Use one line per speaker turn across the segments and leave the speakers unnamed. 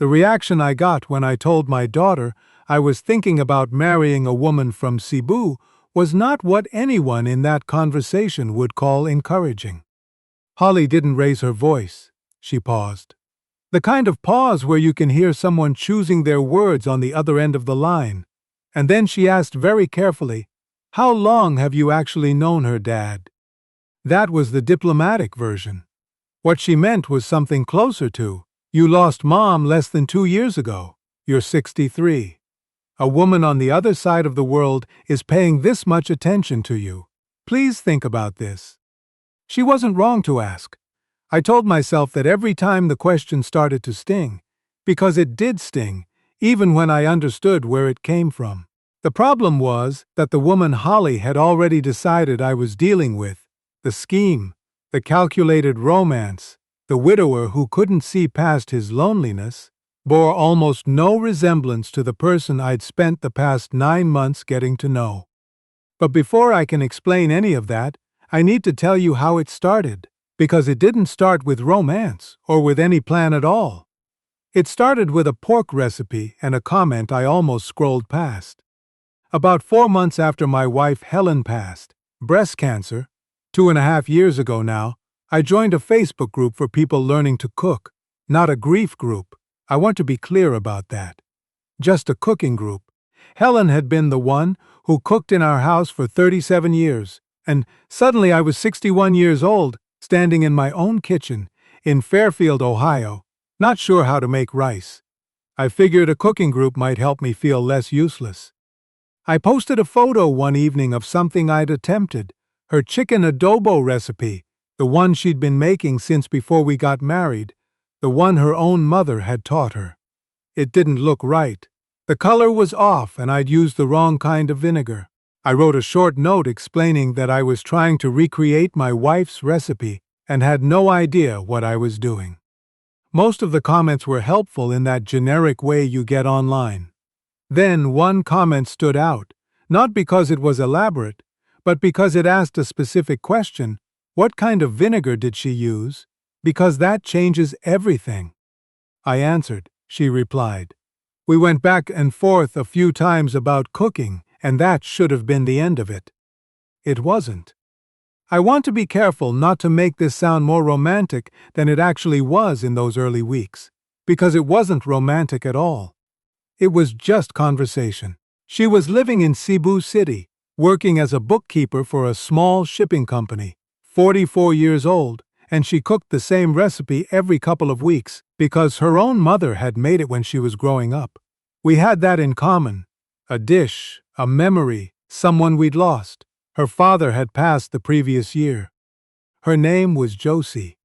The reaction I got when I told my daughter I was thinking about marrying a woman from Cebu was not what anyone in that conversation would call encouraging. Holly didn't raise her voice. She paused. The kind of pause where you can hear someone choosing their words on the other end of the line. And then she asked very carefully, "How long have you actually known her, Dad?" That was the diplomatic version. What she meant was something closer to, "You lost Mom less than 2 years ago. You're 63. A woman on the other side of the world is paying this much attention to you. Please think about this." She wasn't wrong to ask. I told myself that every time the question started to sting, because it did sting, even when I understood where it came from. The problem was that the woman Holly had already decided I was dealing with, the scheme, the calculated romance, the widower who couldn't see past his loneliness, bore almost no resemblance to the person I'd spent the past 9 months getting to know. But before I can explain any of that, I need to tell you how it started, because it didn't start with romance or with any plan at all. It started with a pork recipe and a comment I almost scrolled past. About 4 months after my wife Helen passed, breast cancer, 2.5 years ago now, I joined a Facebook group for people learning to cook, not a grief group. I want to be clear about that. Just a cooking group. Helen had been the one who cooked in our house for 37 years, and suddenly I was 61 years old, standing in my own kitchen in Fairfield, Ohio, not sure how to make rice. I figured a cooking group might help me feel less useless. I posted a photo one evening of something I'd attempted, her chicken adobo recipe, the one she'd been making since before we got married, the one her own mother had taught her. It didn't look right. The color was off and I'd used the wrong kind of vinegar. I wrote a short note explaining that I was trying to recreate my wife's recipe and had no idea what I was doing. Most of the comments were helpful in that generic way you get online. Then one comment stood out, not because it was elaborate, but because it asked a specific question: what kind of vinegar did she use? Because that changes everything. I answered. She replied. We went back and forth a few times about cooking, and that should have been the end of it. It wasn't. I want to be careful not to make this sound more romantic than it actually was in those early weeks, because it wasn't romantic at all. It was just conversation. She was living in Cebu City, working as a bookkeeper for a small shipping company, 44 years old, and she cooked the same recipe every couple of weeks because her own mother had made it when she was growing up. We had that in common: a dish, a memory, someone we'd lost. Her father had passed the previous year. Her name was Josie.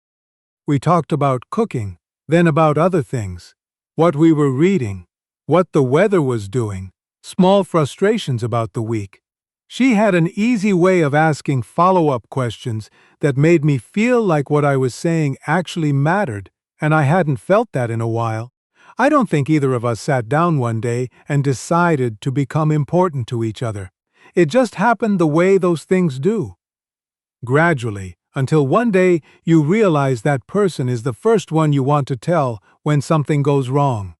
We talked about cooking, then about other things, what we were reading, what the weather was doing, small frustrations about the week. She had an easy way of asking follow-up questions that made me feel like what I was saying actually mattered, and I hadn't felt that in a while. I don't think either of us sat down one day and decided to become important to each other. It just happened the way those things do. Gradually, until one day you realize that person is the first one you want to tell when something goes wrong.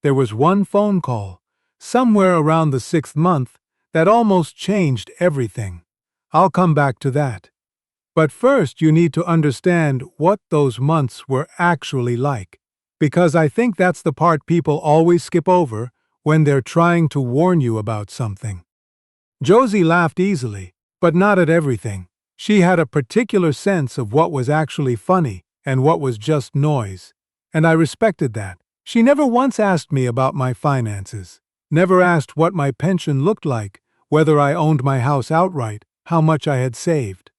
There was one phone call, somewhere around the 6th month, that almost changed everything. I'll come back to that. But first you need to understand what those months were actually like, because I think that's the part people always skip over when they're trying to warn you about something. Josie laughed easily, but not at everything. She had a particular sense of what was actually funny and what was just noise, and I respected that. She never once asked me about my finances, never asked what my pension looked like, whether I owned my house outright, how much I had saved.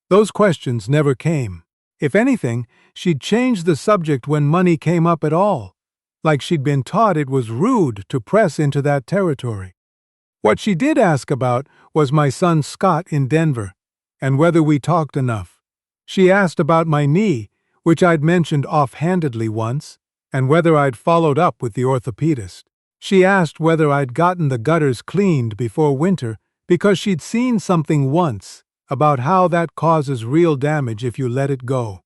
Those questions never came. If anything, she'd changed the subject when money came up at all, like she'd been taught it was rude to press into that territory. What she did ask about was my son Scott in Denver, and whether we talked enough. She asked about my knee, which I'd mentioned offhandedly once, and whether I'd followed up with the orthopedist. She asked whether I'd gotten the gutters cleaned before winter because she'd seen something once about how that causes real damage if you let it go.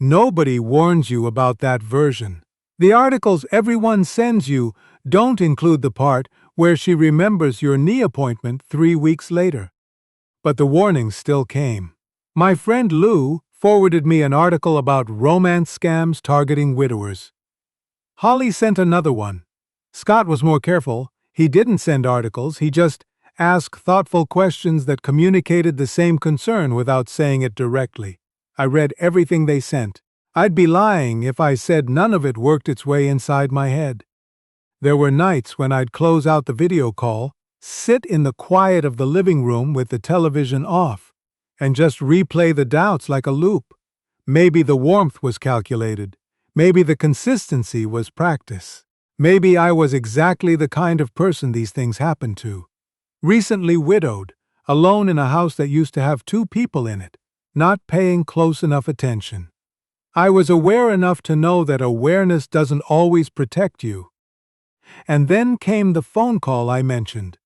Nobody warns you about that version, The articles everyone sends you don't include the part where she remembers your knee appointment 3 weeks later. But the warnings still came. My friend Lou forwarded me an article about romance scams targeting widowers. Holly sent another one. Scott was more careful. He didn't send articles, he just asked thoughtful questions that communicated the same concern without saying it directly. I read everything they sent. I'd be lying if I said none of it worked its way inside my head. There were nights when I'd close out the video call, sit in the quiet of the living room with the television off, and just replay the doubts like a loop. Maybe the warmth was calculated. Maybe the consistency was practice. Maybe I was exactly the kind of person these things happened to. Recently widowed, alone in a house that used to have 2 people in it, not paying close enough attention. I was aware enough to know that awareness doesn't always protect you. And then came the phone call I mentioned.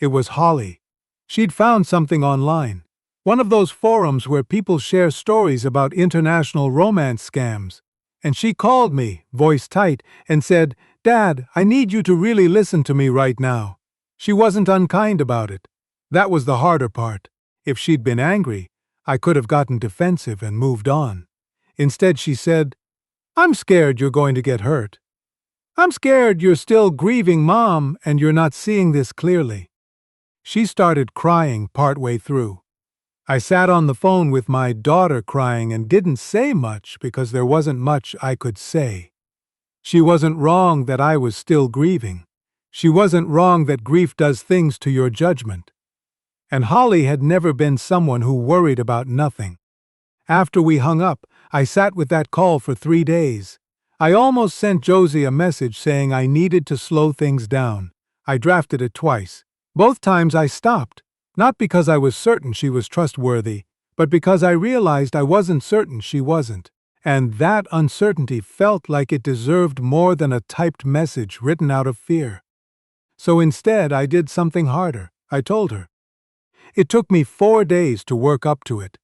It was Holly. She'd found something online. One of those forums where people share stories about international romance scams. And she called me, voice tight, and said, "Dad, I need you to really listen to me right now." She wasn't unkind about it. That was the harder part. If she'd been angry, I could have gotten defensive and moved on. Instead, she said, "I'm scared you're going to get hurt. I'm scared you're still grieving Mom and you're not seeing this clearly." She started crying partway through. I sat on the phone with my daughter crying and didn't say much because there wasn't much I could say. She wasn't wrong that I was still grieving. She wasn't wrong that grief does things to your judgment. And Holly had never been someone who worried about nothing. After we hung up, I sat with that call for 3 days. I almost sent Josie a message saying I needed to slow things down. I drafted it twice. Both times I stopped, not because I was certain she was trustworthy, but because I realized I wasn't certain she wasn't. And that uncertainty felt like it deserved more than a typed message written out of fear. So instead, I did something harder. I told her. It took me 4 days to work up to it.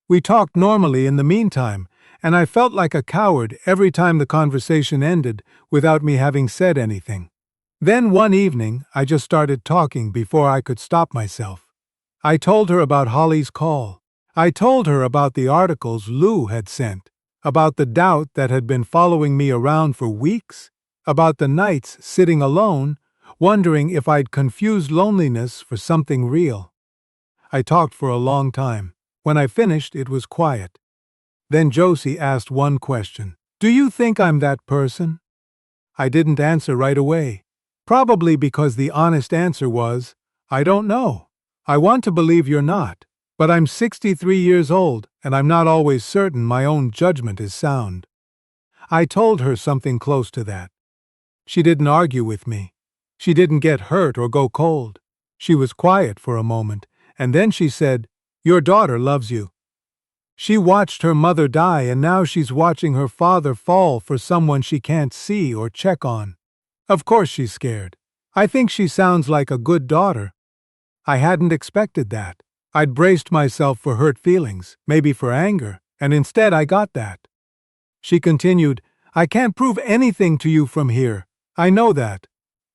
We talked normally in the meantime, and I felt like a coward every time the conversation ended without me having said anything. Then one evening, I just started talking before I could stop myself. I told her about Holly's call. I told her about the articles Lou had sent, about the doubt that had been following me around for weeks, about the nights sitting alone, wondering if I'd confused loneliness for something real. I talked for a long time. When I finished, it was quiet. Then Josie asked one question. "Do you think I'm that person?" I didn't answer right away. Probably because the honest answer was, "I don't know. I want to believe you're not. But I'm 63 years old, and I'm not always certain my own judgment is sound." I told her something close to that. She didn't argue with me. She didn't get hurt or go cold. She was quiet for a moment, and then she said, "Your daughter loves you. She watched her mother die, and now she's watching her father fall for someone she can't see or check on. Of course she's scared. I think she sounds like a good daughter." I hadn't expected that. I'd braced myself for hurt feelings, maybe for anger, and instead I got that. She continued, "I can't prove anything to you from here. I know that.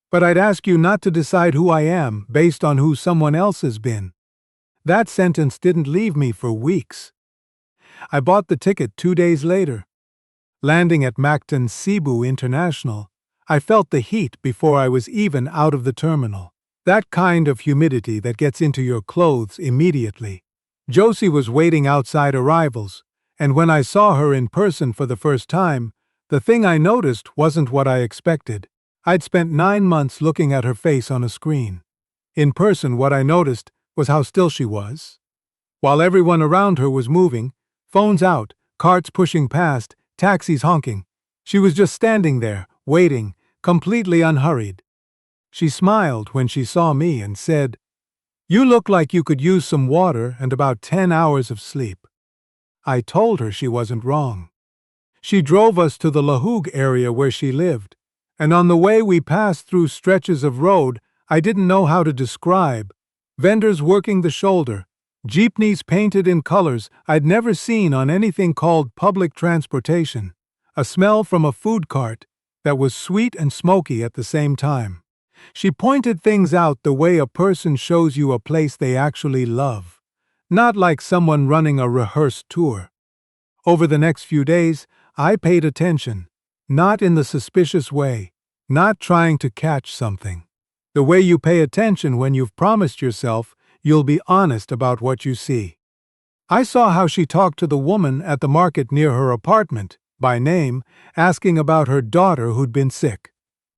But I'd ask you not to decide who I am based on who someone else has been." That sentence didn't leave me for weeks. I bought the ticket 2 days later. Landing at Mactan Cebu International, I felt the heat before I was even out of the terminal. That kind of humidity that gets into your clothes immediately. Josie was waiting outside arrivals, and when I saw her in person for the first time, the thing I noticed wasn't what I expected. I'd spent 9 months looking at her face on a screen. In person, what I noticed was how still she was. While everyone around her was moving, phones out, carts pushing past, taxis honking, she was just standing there, waiting, completely unhurried. She smiled when she saw me and said, "You look like you could use some water and about 10 hours of sleep." I told her she wasn't wrong. She drove us to the Lahug area where she lived, and on the way we passed through stretches of road I didn't know how to describe. Vendors working the shoulder, jeepneys painted in colors I'd never seen on anything called public transportation, a smell from a food cart, that was sweet and smoky at the same time. She pointed things out the way a person shows you a place they actually love, not like someone running a rehearsed tour. Over the next few days, I paid attention, not in the suspicious way, not trying to catch something. The way you pay attention when you've promised yourself you'll be honest about what you see. I saw how she talked to the woman at the market near her apartment, by name, asking about her daughter who'd been sick.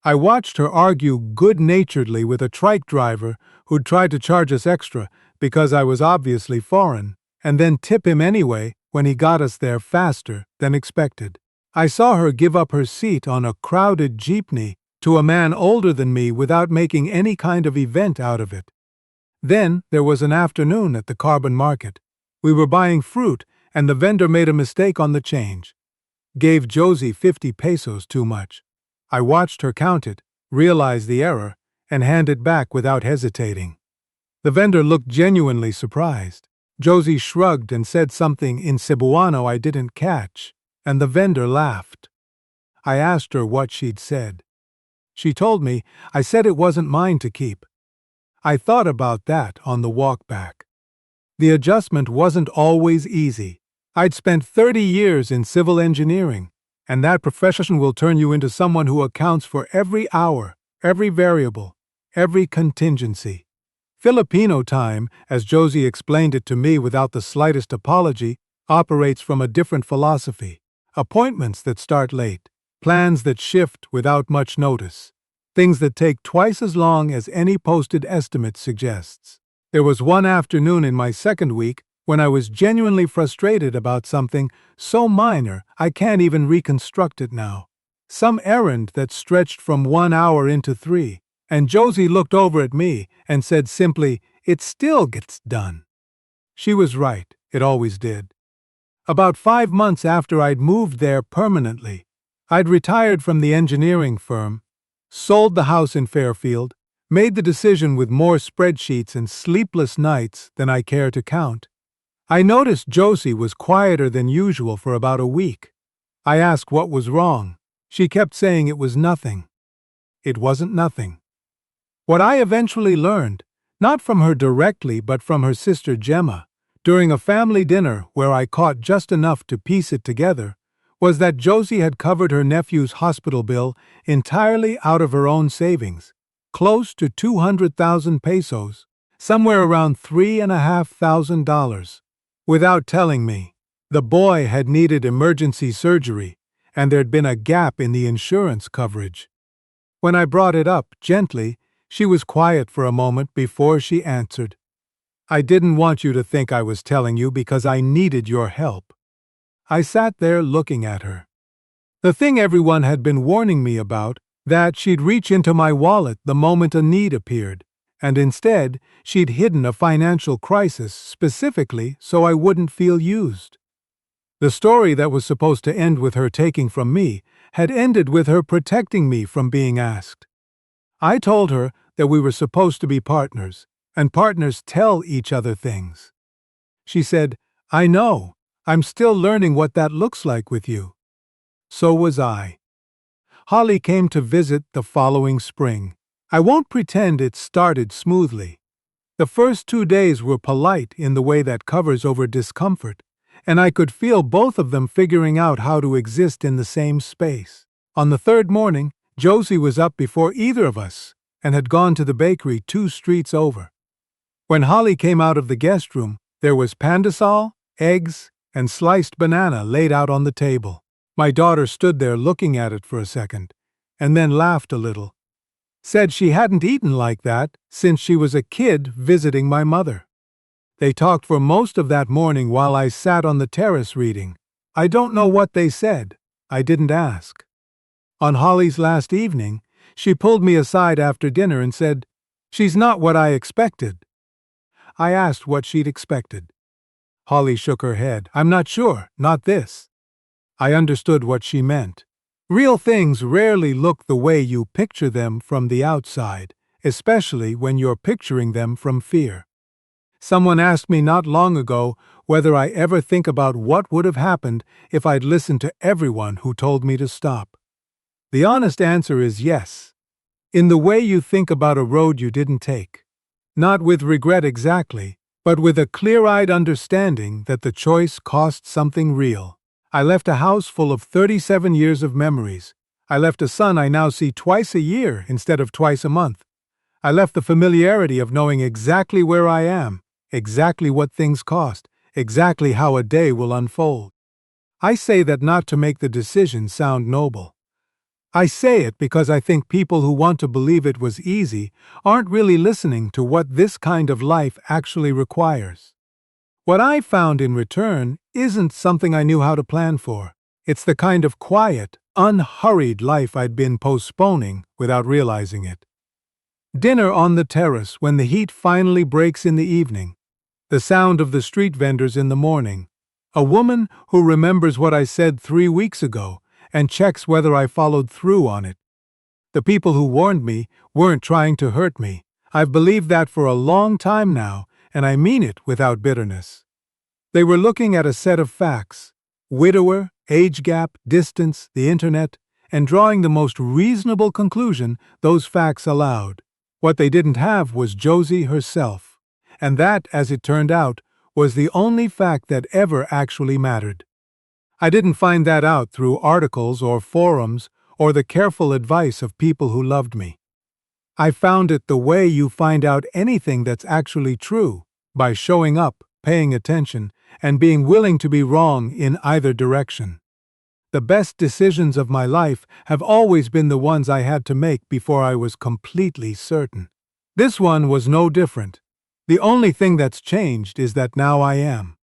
I watched her argue good-naturedly with a trike driver who'd tried to charge us extra because I was obviously foreign, and then tip him anyway when he got us there faster than expected. I saw her give up her seat on a crowded jeepney to a man older than me without making any kind of event out of it. Then there was an afternoon at the carbon market. We were buying fruit, and the vendor made a mistake on the change. Gave Josie 50 pesos too much. I watched her count it, realize the error, and hand it back without hesitating. The vendor looked genuinely surprised. Josie shrugged and said something in Cebuano I didn't catch, and the vendor laughed. I asked her what she'd said. She told me I said it wasn't mine to keep. I thought about that on the walk back. The adjustment wasn't always easy. I'd spent 30 years in civil engineering, and that profession will turn you into someone who accounts for every hour, every variable, every contingency. Filipino time, as Josie explained it to me without the slightest apology, operates from a different philosophy. Appointments that start late, plans that shift without much notice, things that take twice as long as any posted estimate suggests. There was one afternoon in my second week when I was genuinely frustrated about something so minor I can't even reconstruct it now. Some errand that stretched from 1 hour into 3, and Josie looked over at me and said simply, "It still gets done." She was right, it always did. About 5 months after I'd moved there permanently, I'd retired from the engineering firm, sold the house in Fairfield, made the decision with more spreadsheets and sleepless nights than I care to count. I noticed Josie was quieter than usual for about a week. I asked what was wrong. She kept saying it was nothing. It wasn't nothing. What I eventually learned, not from her directly but from her sister Gemma, during a family dinner where I caught just enough to piece it together, was that Josie had covered her nephew's hospital bill entirely out of her own savings, close to 200,000 pesos, somewhere around $3,500. Without telling me, the boy had needed emergency surgery, and there'd been a gap in the insurance coverage. When I brought it up gently, she was quiet for a moment before she answered, "I didn't want you to think I was telling you because I needed your help." I sat there looking at her. The thing everyone had been warning me about, that she'd reach into my wallet the moment a need appeared, and instead she'd hidden a financial crisis specifically so I wouldn't feel used. The story that was supposed to end with her taking from me had ended with her protecting me from being asked. I told her that we were supposed to be partners, and partners tell each other things. She said, "I know. I'm still learning what that looks like with you." So was I. Holly came to visit the following spring. I won't pretend it started smoothly. The first 2 days were polite in the way that covers over discomfort, and I could feel both of them figuring out how to exist in the same space. On the third morning, Josie was up before either of us and had gone to the bakery 2 streets over. When Holly came out of the guest room, there was pandesal, eggs, and sliced banana laid out on the table. My daughter stood there looking at it for a second, and then laughed a little. Said she hadn't eaten like that since she was a kid visiting my mother. They talked for most of that morning while I sat on the terrace reading. I don't know what they said. I didn't ask. On Holly's last evening, she pulled me aside after dinner and said, "She's not what I expected." I asked what she'd expected. Holly shook her head. "I'm not sure, not this." I understood what she meant. Real things rarely look the way you picture them from the outside, especially when you're picturing them from fear. Someone asked me not long ago whether I ever think about what would have happened if I'd listened to everyone who told me to stop. The honest answer is yes. In the way you think about a road you didn't take. Not with regret exactly, but with a clear-eyed understanding that the choice cost something real. I left a house full of 37 years of memories. I left a son I now see twice a year instead of twice a month. I left the familiarity of knowing exactly where I am, exactly what things cost, exactly how a day will unfold. I say that not to make the decision sound noble. I say it because I think people who want to believe it was easy aren't really listening to what this kind of life actually requires. What I found in return isn't something I knew how to plan for. It's the kind of quiet, unhurried life I'd been postponing without realizing it. Dinner on the terrace when the heat finally breaks in the evening. The sound of the street vendors in the morning. A woman who remembers what I said 3 weeks ago and checks whether I followed through on it. The people who warned me weren't trying to hurt me. I've believed that for a long time now, and I mean it without bitterness. They were looking at a set of facts: widower, age gap, distance, the internet, and drawing the most reasonable conclusion those facts allowed. What they didn't have was Josie herself. And that, as it turned out, was the only fact that ever actually mattered. I didn't find that out through articles or forums or the careful advice of people who loved me. I found it the way you find out anything that's actually true, by showing up, paying attention, and being willing to be wrong in either direction. The best decisions of my life have always been the ones I had to make before I was completely certain. This one was no different. The only thing that's changed is that now I am.